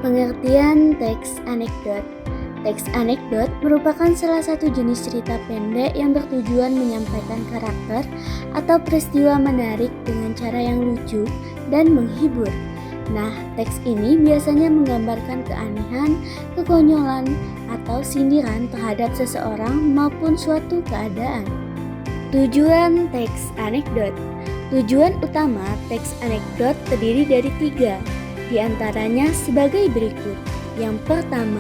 Pengertian teks anekdot. Teks anekdot merupakan salah satu jenis cerita pendek yang bertujuan menyampaikan karakter atau peristiwa menarik dengan cara yang lucu dan menghibur. Nah, teks ini biasanya menggambarkan keanehan, kekonyolan, atau sindiran terhadap seseorang maupun suatu keadaan. Tujuan teks anekdot. Tujuan utama teks anekdot terdiri dari 3, di antaranya sebagai berikut. Yang pertama,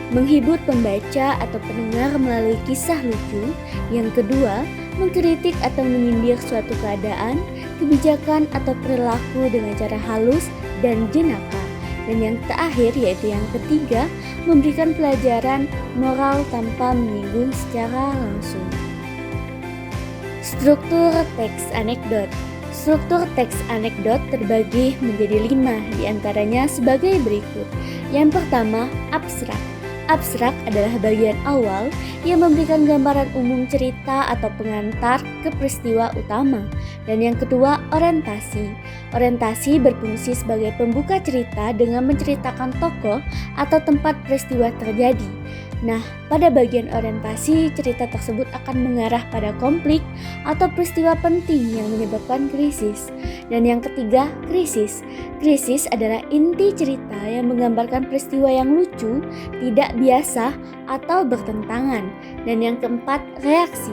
menghibur pembaca atau pendengar melalui kisah lucu. Yang kedua, mengkritik atau menyindir suatu keadaan, kebijakan atau perilaku dengan cara halus dan jenaka. Dan yang terakhir yaitu yang ketiga, memberikan pelajaran moral tanpa menyinggung secara langsung. Struktur teks anekdot. Struktur teks anekdot terbagi menjadi 5, diantaranya sebagai berikut. Yang pertama, abstrak. Abstrak adalah bagian awal yang memberikan gambaran umum cerita atau pengantar ke peristiwa utama. Dan yang kedua, orientasi. Orientasi berfungsi sebagai pembuka cerita dengan menceritakan tokoh atau tempat peristiwa terjadi. Nah, pada bagian orientasi, cerita tersebut akan mengarah pada konflik atau peristiwa penting yang menyebabkan krisis. Dan yang ketiga, krisis. Krisis adalah inti cerita yang menggambarkan peristiwa yang lucu, tidak biasa, atau bertentangan. Dan yang keempat, reaksi.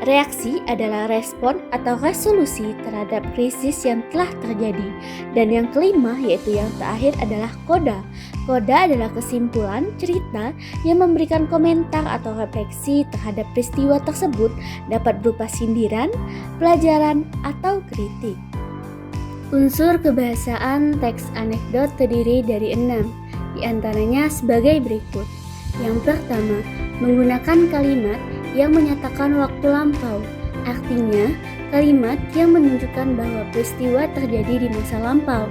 Reaksi adalah respon atau resolusi terhadap krisis yang telah terjadi. Dan yang kelima, yaitu yang terakhir adalah koda. Koda adalah kesimpulan cerita yang memberikan komentar atau refleksi terhadap peristiwa tersebut, dapat berupa sindiran, pelajaran, atau kritik. Unsur kebahasaan teks anekdot terdiri dari 6, diantaranya sebagai berikut. Yang pertama, menggunakan kalimat yang menyatakan waktu lampau, artinya kalimat yang menunjukkan bahwa peristiwa terjadi di masa lampau.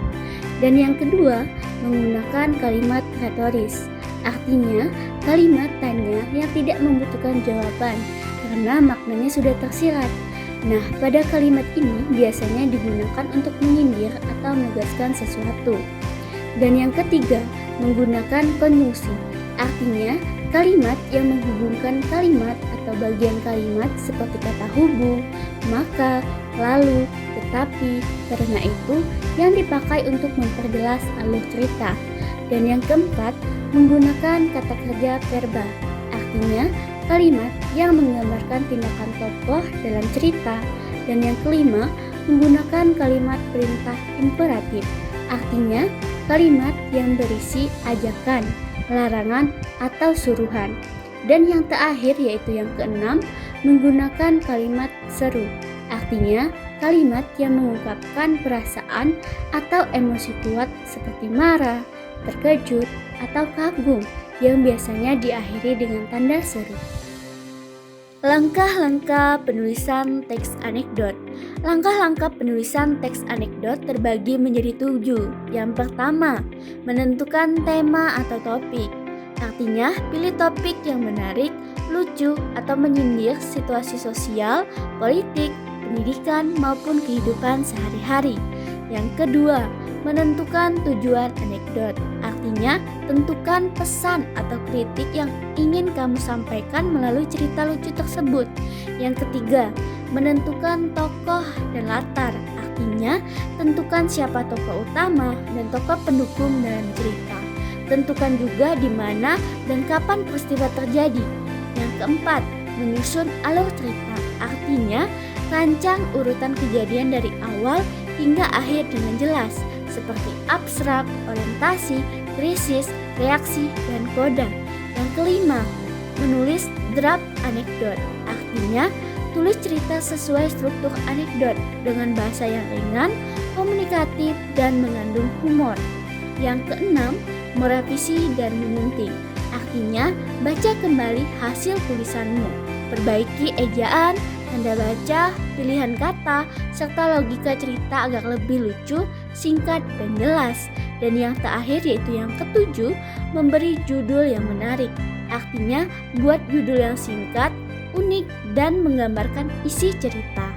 Dan yang kedua, menggunakan kalimat retoris, artinya kalimat tanya yang tidak membutuhkan jawaban karena maknanya sudah tersirat. Nah, pada kalimat ini biasanya digunakan untuk menyindir atau menegaskan sesuatu. Dan yang ketiga, menggunakan konjungsi, artinya kalimat yang menghubungkan kalimat atau bagian kalimat seperti kata hubung, maka, lalu, tetapi, karena itu yang dipakai untuk memperjelas alur cerita. Dan yang keempat, menggunakan kata kerja verba, artinya kalimat yang menggambarkan tindakan tokoh dalam cerita. Dan yang kelima, menggunakan kalimat perintah imperatif, artinya kalimat yang berisi ajakan, larangan, atau suruhan. Dan yang terakhir yaitu yang keenam, menggunakan kalimat seru, artinya kalimat yang mengungkapkan perasaan atau emosi kuat seperti marah, terkejut, atau kagum yang biasanya diakhiri dengan tanda seru. Langkah-langkah penulisan teks anekdot. Langkah-langkah penulisan teks anekdot terbagi menjadi 7. Yang pertama, menentukan tema atau topik. Artinya, pilih topik yang menarik, lucu, atau menyindir situasi sosial, politik, pendidikan, maupun kehidupan sehari-hari. Yang kedua, menentukan tujuan anekdot. Artinya, tentukan pesan atau kritik yang ingin kamu sampaikan melalui cerita lucu tersebut. Yang ketiga, menentukan tokoh dan latar. Artinya, tentukan siapa tokoh utama dan tokoh pendukung dalam cerita. Tentukan juga di mana dan kapan peristiwa terjadi. Yang keempat, menyusun alur cerita. Artinya, rancang urutan kejadian dari awal hingga akhir dengan jelas, seperti abstrak, orientasi, krisis, reaksi, dan koda. Yang kelima, menulis draft anekdot. Artinya, tulis cerita sesuai struktur anekdot dengan bahasa yang ringan, komunikatif, dan mengandung humor. Yang keenam, merevisi dan menyunting. Artinya, baca kembali hasil tulisanmu, perbaiki ejaan, tanda baca, pilihan kata, serta logika cerita agar lebih lucu, singkat, dan jelas. Dan yang terakhir yaitu yang ketujuh, memberi judul yang menarik. Artinya, buat judul yang singkat, unik, dan menggambarkan isi cerita.